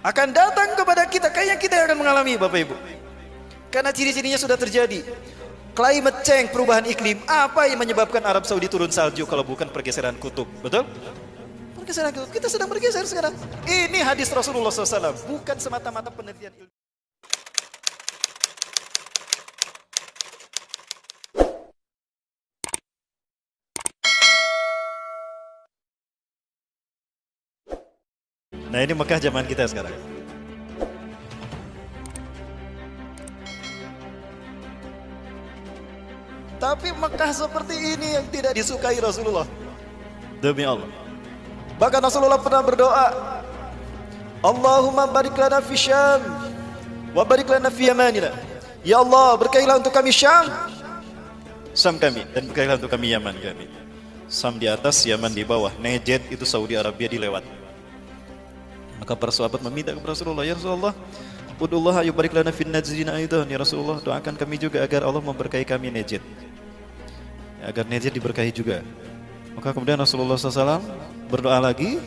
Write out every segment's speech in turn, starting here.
akan datang kepada kita, kayaknya kita yang akan mengalami Bapak Ibu. Karena ciri-cirinya sudah terjadi. Climate change, perubahan iklim. Apa yang menyebabkan Arab Saudi turun salju kalau bukan pergeseran kutub? Betul? Pergeseran kutub. Kita sedang bergeser sekarang. Ini hadis Rasulullah SAW, bukan semata-mata penelitian ilmu. Nah, ini Mekah zaman kita sekarang. Tapi Mekah seperti ini yang tidak disukai Rasulullah. Demi Allah. Bahkan Rasulullah pernah berdoa, Allahumma barik lana fi Syam wa barik lana fi Yamanina. Ya Allah, berkahilah untuk kami Syam kami, dan berkahilah untuk kami Yaman kami. Syam di atas, Yaman di bawah. Najd itu Saudi Arabia dilewat. Maka para sahabat meminta kepada Rasulullah, ya Rasulullah, udullah yubarik lana fin Najdin aidan. Ya Rasulullah, doakan kami juga agar Allah memberkahi kami Najd, agar Najd diberkahi juga. Maka kemudian Rasulullah SAW berdoa lagi,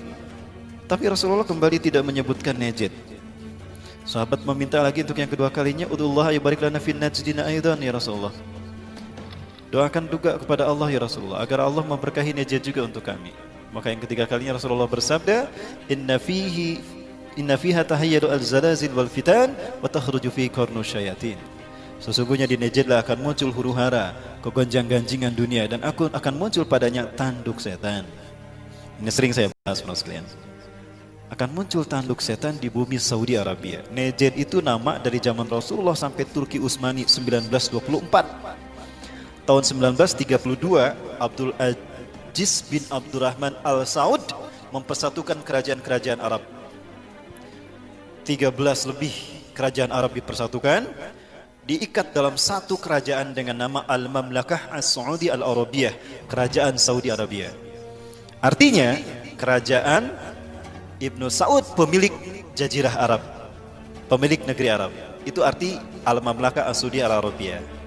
tapi Rasulullah kembali tidak menyebutkan Najd. Sahabat meminta lagi untuk yang kedua kalinya, udullah yubarik lana fin Najdin aidan. Ya Rasulullah, doakan juga kepada Allah ya Rasulullah, agar Allah memberkahi Najd juga untuk kami. Maka yang ketiga kalinya Rasulullah bersabda, inna fiha tahayyadu al-zalazil wal fitan wa takhruju fi qarnu syayatin. Sesungguhnya di Najdlah akan muncul huru-hara, kegonjang-ganjingan dunia, dan akan muncul padanya tanduk setan. Ini sering saya bahas sekalian. Akan muncul tanduk setan di bumi Saudi Arabia. Najd itu nama dari zaman Rasulullah sampai Turki Utsmani 1924. Tahun 1932 Abdul Aziz bin Abdurrahman Al-Saud mempersatukan kerajaan-kerajaan Arab. 13 lebih kerajaan Arab dipersatukan, diikat dalam satu kerajaan dengan nama Al-Mamlakah As-Saudi Al-Arabiyah, kerajaan Saudi Arabia. Artinya kerajaan Ibnu Saud, pemilik Jazirah Arab, pemilik negeri Arab. Itu arti Al-Mamlakah As-Saudi Al-Arabiyah.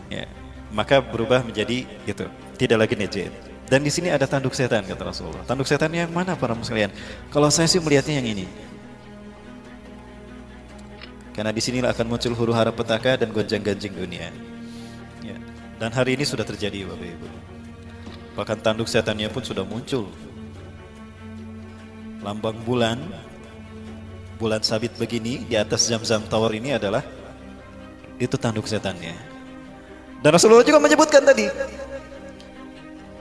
Ya, maka berubah menjadi gitu, tidak lagi Najd. Dan di sini ada tanduk setan kata Rasulullah. Tanduk setan yang mana para sekalian? Kalau saya sih melihatnya yang ini. Karena di sinilah akan muncul huru-hara petaka dan gonjang-ganjing dunia. Ya. Dan hari ini sudah terjadi Bapak Ibu. Bahkan tanduk setannya pun sudah muncul. Lambang bulan sabit begini di atas Zamzam Tower ini adalah itu tanduk setannya. Dan Rasulullah juga menyebutkan tadi,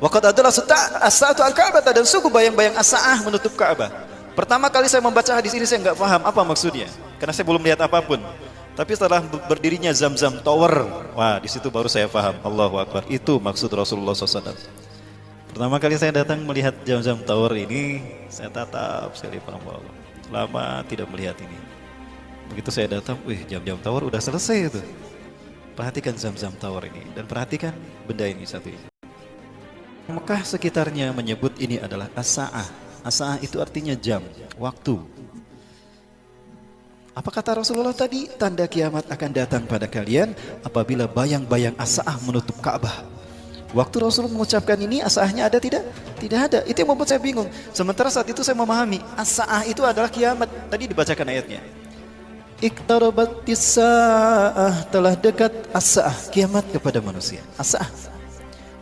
waqad adalah as-sa'atu al-Ka'bah, dan sungguh bayang-bayang as-sa'ah menutup Ka'bah. Pertama kali saya membaca hadis ini saya nggak paham apa maksudnya, karena saya belum lihat apapun. Tapi setelah berdirinya Zamzam Tower, wah di situ baru saya paham. Allahu Akbar, itu maksud Rasulullah SAW. Pertama kali saya datang melihat Zamzam Tower ini, saya tatap sekali para Allah. Lama tidak melihat ini. Begitu saya datang, wih Zamzam Tower udah selesai itu. Perhatikan Zamzam Tower ini, dan perhatikan benda ini satu ini. Mekah sekitarnya menyebut ini adalah as-sa'ah. As-sa'ah itu artinya jam, waktu. Apa kata Rasulullah tadi? Tanda kiamat akan datang pada kalian apabila bayang-bayang as-sa'ah menutup Ka'bah. Waktu Rasul mengucapkan ini, as-sa'ahnya ada tidak? Tidak ada. Itu yang membuat saya bingung. Sementara saat itu saya memahami, as-sa'ah itu adalah kiamat. Tadi dibacakan ayatnya. Iqtarabatis sa'ah, telah dekat as-sa'ah, kiamat kepada manusia. As-sa'ah,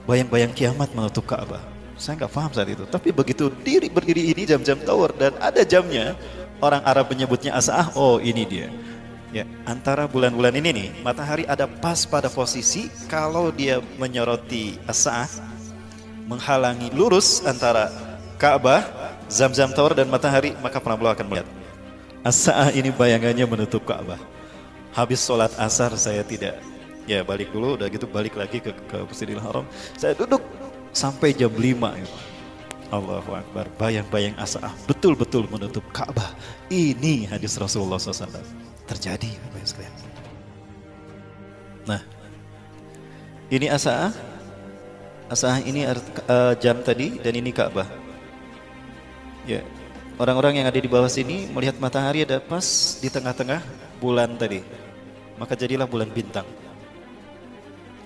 bayang-bayang kiamat menutup Ka'bah. Saya nggak paham saat itu, tapi begitu berdiri ini Zamzam Tower dan ada jamnya, orang Arab menyebutnya as-sa'ah. Oh ini dia. Ya, antara bulan-bulan ini nih, matahari ada pas pada posisi kalau dia menyoroti as-sa'ah, menghalangi lurus antara Ka'bah, Zamzam Tower dan matahari, maka penambah akan melihat. As-sa'ah ini bayangannya menutup Ka'bah. Habis sholat asar saya tidak, ya balik dulu, udah gitu balik lagi ke Masjidil Haram. Saya duduk sampai jam 5 gitu. Allahu Akbar, bayang-bayang as-sa'ah betul-betul menutup Ka'bah. Ini hadis Rasulullah SAW. Terjadi Bapak sekalian. Nah, ini as-sa'ah. As-sa'ah ini jam tadi, dan ini Ka'bah. Ya. Orang-orang yang ada di bawah sini melihat matahari ada pas di tengah-tengah bulan tadi, maka jadilah bulan bintang.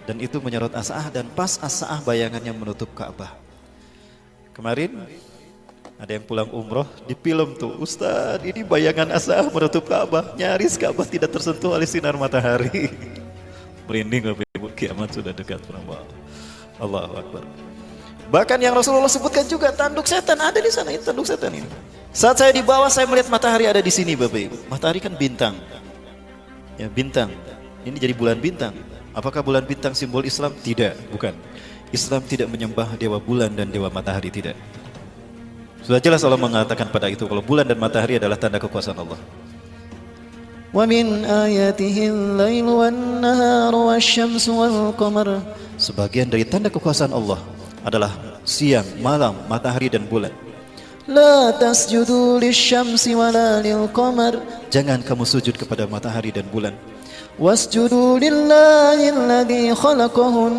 Dan itu menyorot as-sa'ah, dan pas as-sa'ah bayangannya menutup Ka'bah. Kemarin Ada yang pulang umroh di film tuh, Ustaz ini bayangan asah menutup Ka'bah, nyaris Ka'bah tidak tersentuh oleh sinar matahari. Merinding Bapak Ibu, kiamat sudah dekat Allah. Allahu Akbar. Bahkan yang Rasulullah sebutkan juga tanduk setan ada di sana, itu tanduk setan ini. Saat saya di bawah saya melihat matahari ada di sini Bapak Ibu. Matahari kan bintang. Ya bintang. Ini jadi bulan bintang. Apakah bulan bintang simbol Islam? Tidak, bukan. Islam tidak menyembah dewa bulan dan dewa matahari, tidak. Sudah jelas Allah mengatakan pada itu kalau bulan dan matahari adalah tanda kekuasaan Allah. Wa min ayatihi al-lail wan-nahar wasyamsu wal-qamar. Sebagian dari tanda kekuasaan Allah adalah siang, malam, matahari dan bulan. La tasjudu lisyamsi wala lil-qamar. Jangan kamu sujud kepada matahari dan bulan. Wasjudu lillahi alladhi khalaqahun.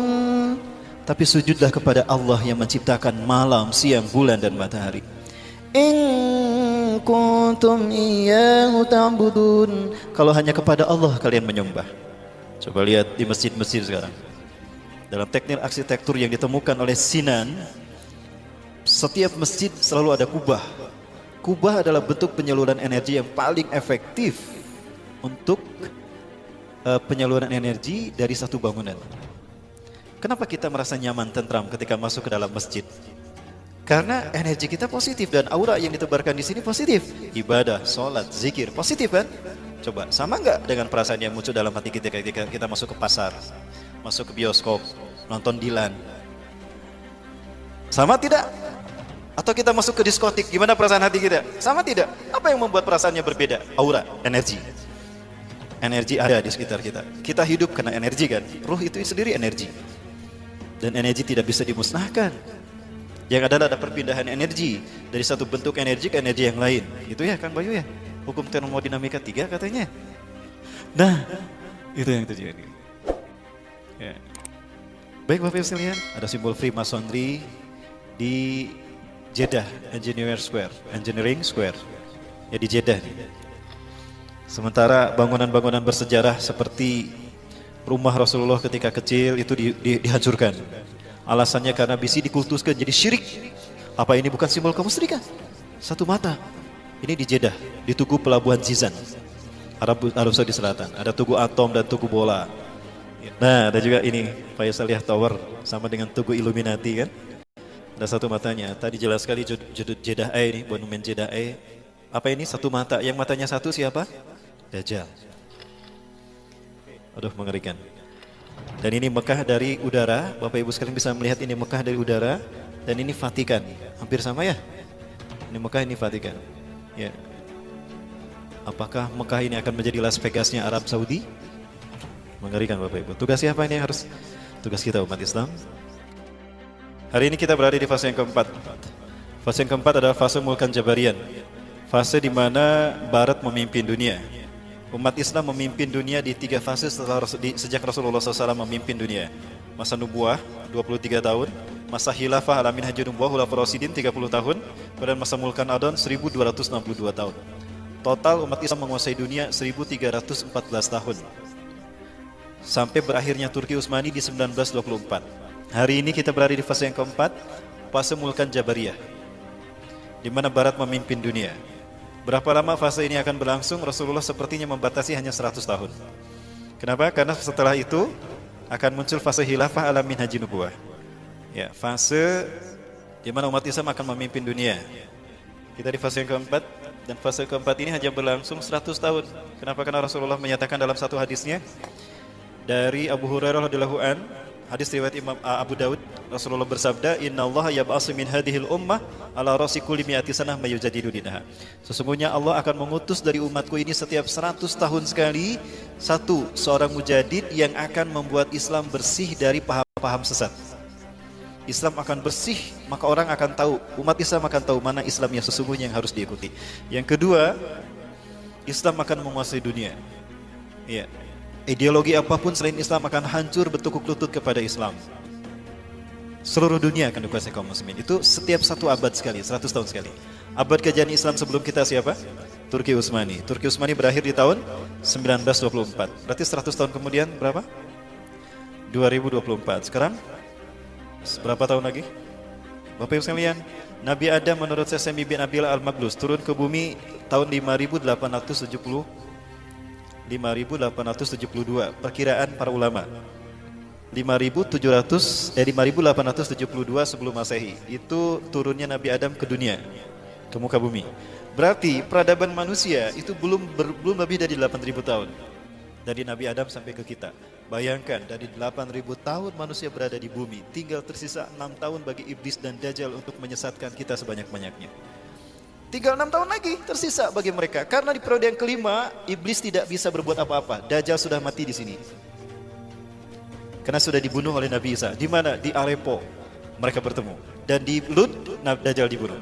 Tapi sujudlah kepada Allah yang menciptakan malam, siang, bulan dan matahari. In kuntum iyyahu ta'budun. Kalau hanya kepada Allah kalian menyembah. Coba lihat di masjid-masjid sekarang. Dalam teknik arsitektur yang ditemukan oleh Sinan, setiap masjid selalu ada kubah. Kubah adalah bentuk penyaluran energi yang paling efektif untuk penyaluran energi dari satu bangunan. Kenapa kita merasa nyaman, tentram ketika masuk ke dalam masjid? Karena energi kita positif dan aura yang ditebarkan di sini positif. Ibadah, sholat, zikir, positif kan? Coba, sama nggak dengan perasaan yang muncul dalam hati kita ketika kita masuk ke pasar, masuk ke bioskop, nonton Dilan? Sama tidak? Atau kita masuk ke diskotik, gimana perasaan hati kita? Sama tidak? Apa yang membuat perasaannya berbeda? Aura, energi. Energi ada di sekitar kita. Kita hidup karena energi kan? Ruh itu sendiri energi. Dan energi tidak bisa dimusnahkan. Yang ada perpindahan energi dari satu bentuk energi ke energi yang lain. Itu ya Kang Bayu ya? Hukum termodinamika 3 katanya. Nah, itu yang terjadi. Ya. Baik Bapak Ibu sekalian, ada simbol Freemasonry di Jeddah Engineering Square. Ya di Jeddah nih. Sementara bangunan-bangunan bersejarah seperti rumah Rasulullah ketika kecil itu dihancurkan. Alasannya karena bisi dikultuskan jadi syirik. Apa ini bukan simbol kemusyrikan? Satu mata. Ini di Jeddah, di Tugu Pelabuhan Zizan, Arab Saudi Selatan. Ada Tugu Atom dan Tugu Bola. Nah, ada juga ini Faisaliyah Tower sama dengan Tugu Illuminati kan? Ada satu matanya. Tadi jelas sekali judul Jeddah A ini, monumen Jeddah A. Apa ini? Satu mata. Yang matanya satu siapa? Dajjal. Aduh, mengerikan. Dan ini Mekah dari udara. Bapak Ibu sekalian bisa melihat ini Mekah dari udara. Dan ini Vatikan. Hampir sama ya? Ini Mekah, ini Vatikan. Ya. Apakah Mekah ini akan menjadi Las Vegasnya Arab Saudi? Mengerikan Bapak Ibu. Tugas siapa ini harus? Tugas kita umat Islam. Hari ini kita berada di fase yang keempat. Fase yang keempat adalah fase Mulkan Jabarian. Fase di mana Barat memimpin dunia. Umat Islam memimpin dunia di 3 fase sejak Rasulullah SAW memimpin dunia. Masa Nubuah 23 tahun, masa Khilafah ala minhajun Nubuah Khulafaur Rasyidin 30 tahun, dan masa Mulkan Adon 1262 tahun. Total umat Islam menguasai dunia 1314 tahun. Sampai berakhirnya Turki Utsmani di 1924. Hari ini kita berada di fase yang keempat, fase Mulkan Jabariyah, di mana Barat memimpin dunia. Berapa lama fase ini akan berlangsung? Rasulullah sepertinya membatasi hanya 100 tahun. Kenapa? Karena setelah itu akan muncul fase Khilafah ala minhajin nubuwah. Ya, fase di mana umat Islam akan memimpin dunia. Kita di fase yang keempat, dan fase keempat ini hanya berlangsung 100 tahun. Kenapa? Karena Rasulullah menyatakan dalam satu hadisnya dari Abu Hurairah radhiyallahu an, hadis riwayat Imam Abu Daud, Rasulullah bersabda, "Innallaha yab'atsu min hadhil ummah ala ra'si kulli mi'ati sanah may yujadidu dinaha." Sesungguhnya Allah akan mengutus dari umatku ini setiap 100 tahun sekali seorang mujadid yang akan membuat Islam bersih dari paham-paham sesat. Islam akan bersih, maka orang akan tahu, umat Islam akan tahu mana Islam yang sesungguhnya yang harus diikuti. Yang kedua, Islam akan menguasai dunia. Iya. Ideologi apapun selain Islam akan hancur bertukuk lutut kepada Islam. Seluruh dunia akan dikuasai kaum muslimin. Itu setiap 1 abad sekali, 100 tahun sekali. Abad kejayaan Islam sebelum kita siapa? Turki Utsmani. Turki Utsmani berakhir di tahun 1924. Berarti 100 tahun kemudian berapa? 2024. Sekarang berapa tahun lagi? Bapak Ibu sekalian, Nabi Adam menurut Sesemi bin Abil Al-Maglus turun ke bumi tahun 5872 perkiraan para ulama. 5872 sebelum Masehi itu turunnya Nabi Adam ke dunia, ke muka bumi. Berarti peradaban manusia itu belum lebih dari 8000 tahun. Dari Nabi Adam sampai ke kita. Bayangkan dari 8000 tahun manusia berada di bumi, tinggal tersisa 6 tahun bagi iblis dan dajjal untuk menyesatkan kita sebanyak-banyaknya. Tinggal 6 tahun lagi tersisa bagi mereka. Karena di periode yang kelima, iblis tidak bisa berbuat apa-apa. Dajjal sudah mati di sini. Karena sudah dibunuh oleh Nabi Isa. Di mana? Di Aleppo mereka bertemu. Dan di Lud, Dajjal dibunuh.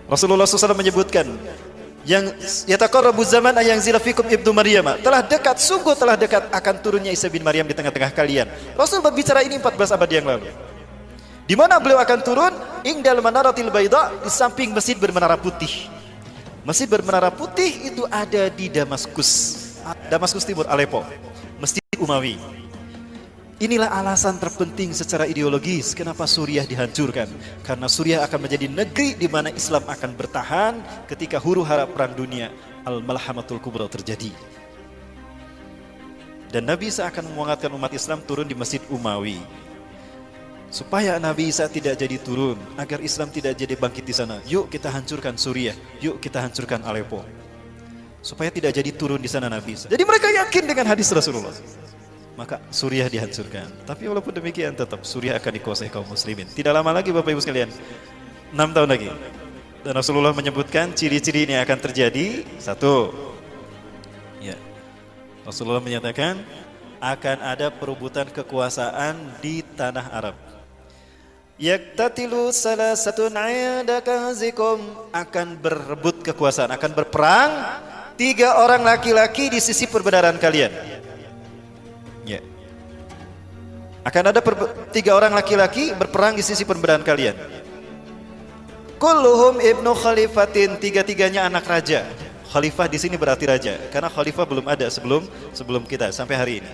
Rasulullah SAW menyebutkan, yang yataqarrabu zaman ayang zilafikum ibnu Maryam, telah dekat, sungguh telah dekat akan turunnya Isa bin Maryam di tengah-tengah kalian. Rasul berbicara ini 14 abad yang lalu. Di mana beliau akan turun? Ingdal manaratil baida, di samping masjid bermenara putih. Masjid bermenara putih itu ada di Damaskus Timur, Aleppo, Masjid Umawi. Inilah alasan terpenting secara ideologis kenapa Suriah dihancurkan. Karena Suriah akan menjadi negeri di mana Islam akan bertahan ketika huru-hara perang dunia Al-Malhamatul Kubra terjadi. Dan Nabi Isa akan menguatkan umat Islam turun di Masjid Umawi. Supaya Nabi Isa tidak jadi turun, agar Islam tidak jadi bangkit di sana. Yuk kita hancurkan Suriah, yuk kita hancurkan Aleppo. Supaya tidak jadi turun di sana Nabi Isa. Jadi mereka yakin dengan hadis Rasulullah. Maka Suriah dihancurkan. Tapi walaupun demikian tetap Suriah akan dikuasai kaum muslimin. Tidak lama lagi Bapak Ibu sekalian, 6 tahun lagi. Dan Rasulullah menyebutkan ciri-ciri ini akan terjadi. Satu, ya, Rasulullah menyatakan akan ada perebutan kekuasaan di tanah Arab. Yaktatilu salasatun 'inda kanzikum, akan berebut kekuasaan, akan berperang 3 orang laki-laki di sisi perbenaran kalian. Ya. Akan ada 3 orang laki-laki berperang di sisi perbenaran kalian. Kulluhum ibnu khalifatin, 3-tiganya anak raja. Khalifah di sini berarti raja, karena khalifah belum ada sebelum kita sampai hari ini.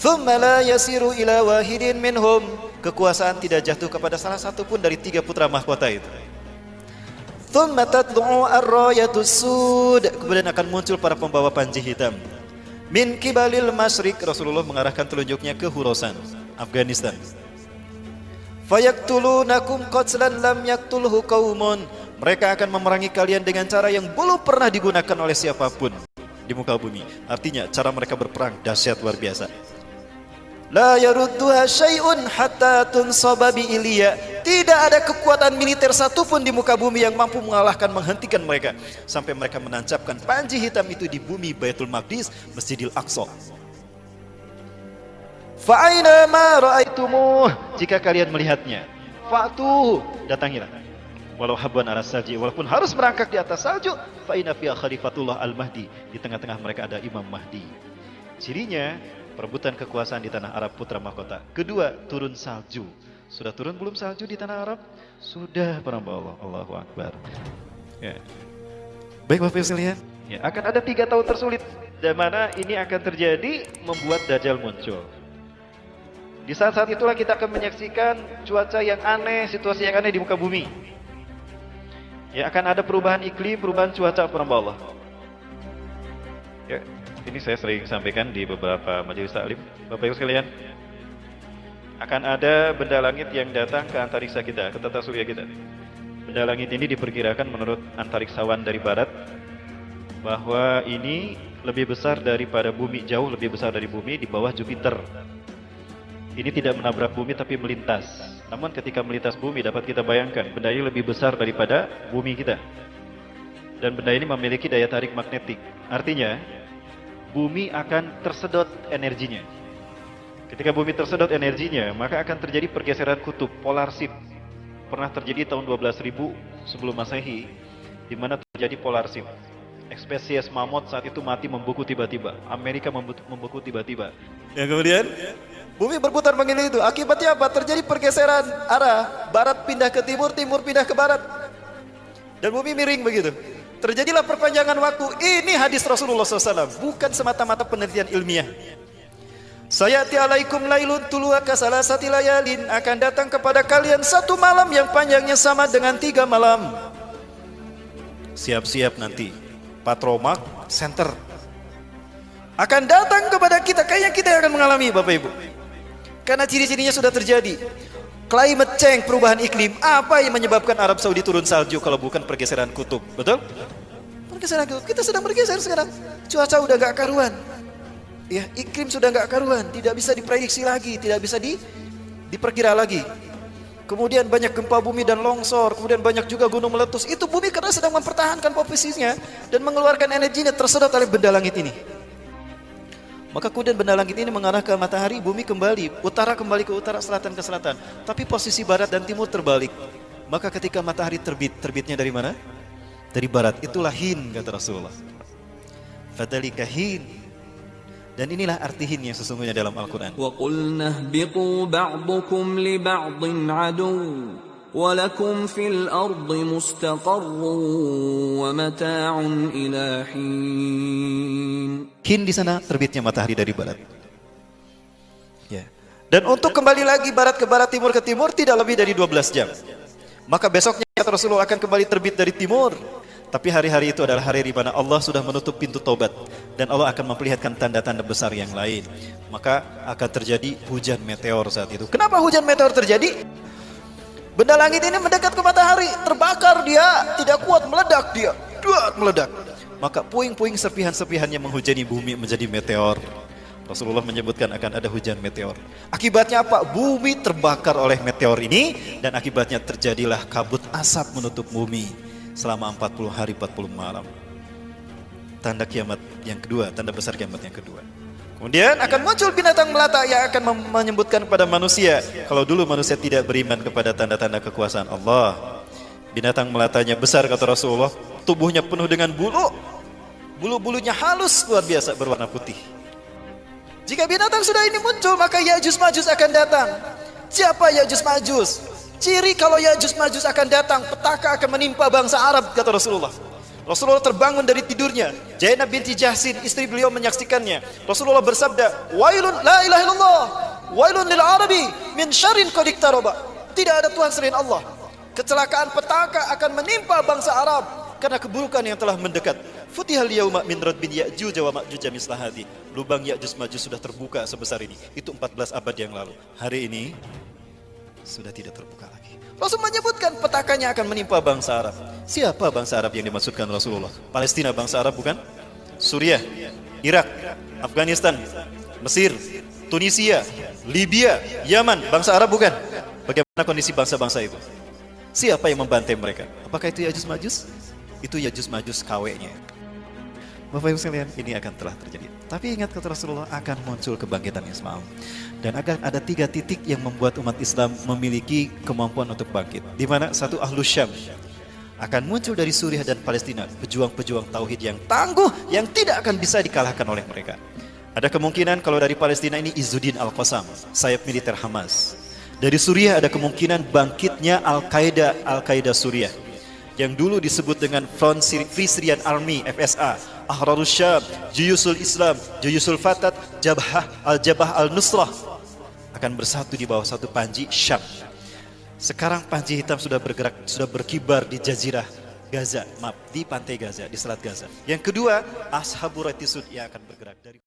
Thumma la yasiru ila wahidin minhum, kekuasaan tidak jatuh kepada salah satu pun dari 3 putra mahkota itu. Thumma tatlu'u ar-rayatus sud, kemudian akan muncul para pembawa panji hitam. Min kibalil masyriq, Rasulullah mengarahkan telunjuknya ke Khurasan, Afghanistan. Fayaktulunakum qatlan lam yaktulhu qaumun, mereka akan memerangi kalian dengan cara yang belum pernah digunakan oleh siapapun di muka bumi. Artinya cara mereka berperang dahsyat luar biasa. La yarudduha syai'un hatta tunsaba bi Iliya, tidak ada kekuatan militer satupun di muka bumi yang mampu mengalahkan, menghentikan mereka sampai mereka menancapkan panji hitam itu di bumi Baitul Maqdis, Masjidil Aqsa. Fa aina ma ra'aitumuh, jika kalian melihatnya, fa'tuhu, datangilah. Walau habwan ala salji, walaupun harus merangkak di atas salju. Fa inna fiha khalifatullah al-Mahdi, di tengah-tengah mereka ada Imam Mahdi. Cirinya perebutan kekuasaan di tanah Arab putra mahkota. Kedua, turun salju. Sudah turun belum salju di tanah Arab? Sudah, para Allah. Allahu Akbar. Ya. Baik Bapak Ibu sekalian, ya, akan ada 3 tahun tersulit, di mana ini akan terjadi membuat Dajjal muncul. Di saat-saat itulah kita akan menyaksikan cuaca yang aneh, situasi yang aneh di muka bumi. Ya, akan ada perubahan iklim, perubahan cuaca, para Allah. Ya. Ini saya sering sampaikan di beberapa majelis taklim. Bapak Ibu sekalian, akan ada benda langit yang datang ke antariksa kita, ke tata surya kita. Benda langit ini diperkirakan menurut antariksawan dari barat bahwa ini lebih besar daripada bumi, jauh lebih besar dari bumi, di bawah Jupiter. Ini tidak menabrak bumi tapi melintas. Namun ketika melintas bumi dapat kita bayangkan benda ini lebih besar daripada bumi kita. Dan benda ini memiliki daya tarik magnetik. Artinya bumi akan tersedot energinya. Ketika bumi tersedot energinya, maka akan terjadi pergeseran kutub, polar shift. Pernah terjadi tahun 12.000 sebelum Masehi, di mana terjadi polar shift. Spesies mamut saat itu mati membeku tiba-tiba. Amerika membeku tiba-tiba. Yang kemudian bumi berputar mengelilingi itu. Akibatnya apa? Terjadi pergeseran arah, barat pindah ke timur, timur pindah ke barat. Dan bumi miring begitu. Terjadilah perpanjangan waktu. Ini hadis Rasulullah SAW, bukan semata-mata penelitian ilmiah. Sayati alaikum lailun tuluha kasalasati layalin, akan datang kepada kalian satu malam yang panjangnya sama dengan 3 malam. Siap-siap nanti Patromak Center akan datang kepada kita, kayaknya kita akan mengalami Bapak Ibu. Karena ciri-cirinya sudah terjadi. Climate change, perubahan iklim. Apa yang menyebabkan Arab Saudi turun salju kalau bukan pergeseran kutub? Betul? Pergeseran kutub. Kita sedang bergeser sekarang. Cuaca udah gak karuan. Ya, iklim sudah nggak karuan, tidak bisa diprediksi lagi, tidak bisa diperkira lagi. Kemudian banyak gempa bumi dan longsor, kemudian banyak juga gunung meletus. Itu bumi karena sedang mempertahankan posisinya dan mengeluarkan energinya tersedot oleh benda langit ini. Maka kemudian benda langit ini mengarah ke matahari, bumi kembali, utara kembali ke utara, selatan ke selatan. Tapi posisi barat dan timur terbalik. Maka ketika matahari terbitnya dari mana? Dari barat. Itulah hin, kata Rasulullah. Fadhalika hin. Dan inilah arti hin yang sesungguhnya dalam Al-Quran. وَقُلْنَا اهْبِطُوا بَعْضُكُمْ لِبَعْضٍ عَدُوٌّ وَلَكُمْ فِي الْأَرْضِ مُسْتَقَرٌّ وَمَتَاعٌ إِلَى حِينٍ. Hin di sana terbitnya matahari dari barat. Ya. Dan untuk kembali lagi barat ke barat, timur ke timur tidak lebih dari 12 jam. Maka besoknya kata Rasulullah akan kembali terbit dari timur. Tapi hari-hari itu adalah hari di mana Allah sudah menutup pintu taubat dan Allah akan memperlihatkan tanda-tanda besar yang lain. Maka akan terjadi hujan meteor saat itu. Kenapa hujan meteor terjadi? Benda langit ini mendekat ke matahari, terbakar dia, tidak kuat, meledak dia, meledak. Maka puing-puing serpihan-serpihannya menghujani bumi menjadi meteor. Rasulullah menyebutkan akan ada hujan meteor. Akibatnya apa? Bumi terbakar oleh meteor ini dan akibatnya terjadilah kabut asap menutup bumi selama 40 hari 40 malam. Tanda kiamat yang kedua, tanda besar kiamat yang kedua. Kemudian akan muncul binatang melata yang akan menyebutkan kepada manusia. Kalau dulu manusia tidak beriman kepada tanda-tanda kekuasaan Allah, binatang melatanya besar kata Rasulullah, tubuhnya penuh dengan bulu. Bulu-bulunya halus luar biasa berwarna putih. Jika binatang sudah ini muncul, maka Ya'juj Ma'juj akan datang. Siapa Ya'juj Ma'juj? Ciri kalau Ya'juj Ma'juj akan datang, petaka akan menimpa bangsa Arab kata Rasulullah. Rasulullah terbangun dari tidurnya. Zainab binti Jahsin, istri beliau menyaksikannya. Rasulullah bersabda, "Wailun la ilaha illallah, wailun lil arabi min syarrin qad iqtaraba." Tidak ada Tuhan selain Allah. Kecelakaan petaka akan menimpa bangsa Arab karena keburukan yang telah mendekat. Futihal yauma min radbin Ya'juj wa Ma'juj misla hadhi. Lubang Ya'juj Ma'juj sudah terbuka sebesar ini. Itu 14 abad yang lalu. Hari ini sudah tidak terbuka lagi. Rasul menyebutkan petakanya akan menimpa bangsa Arab. Siapa bangsa Arab yang dimaksudkan Rasulullah? Palestina bangsa Arab bukan? Suriah, Irak, Afghanistan, Mesir, Tunisia, Libya, Yaman, bangsa Arab bukan? Bagaimana kondisi bangsa-bangsa itu? Siapa yang membantai mereka? Apakah itu Ya'juj Ma'juj? Itu Ya'juj Ma'juj KW-nya. Bapak Ibu sekalian, ini akan telah terjadi. Tapi ingat kata Rasulullah akan muncul kebangkitan Islam. Dan akan ada 3 titik yang membuat umat Islam memiliki kemampuan untuk bangkit. Di mana satu Ahlus Syam akan muncul dari Suriah dan Palestina, pejuang-pejuang tauhid yang tangguh yang tidak akan bisa dikalahkan oleh mereka. Ada kemungkinan kalau dari Palestina ini Izzuddin Al-Qassam, sayap militer Hamas. Dari Suriah ada kemungkinan bangkitnya Al-Qaeda Suriah yang dulu disebut dengan Front Free Syrian Army FSA, Ahrarus Syam, Juyusul Islam, Juyusul Fatat, Al-Jabhah Al-Nusrah akan bersatu di bawah satu panji Syam. Sekarang panji hitam sudah bergerak, sudah berkibar di Jazirah Gaza, di pantai Gaza, di Selat Gaza. Yang kedua, Ashabul Ratisud yang akan bergerak dari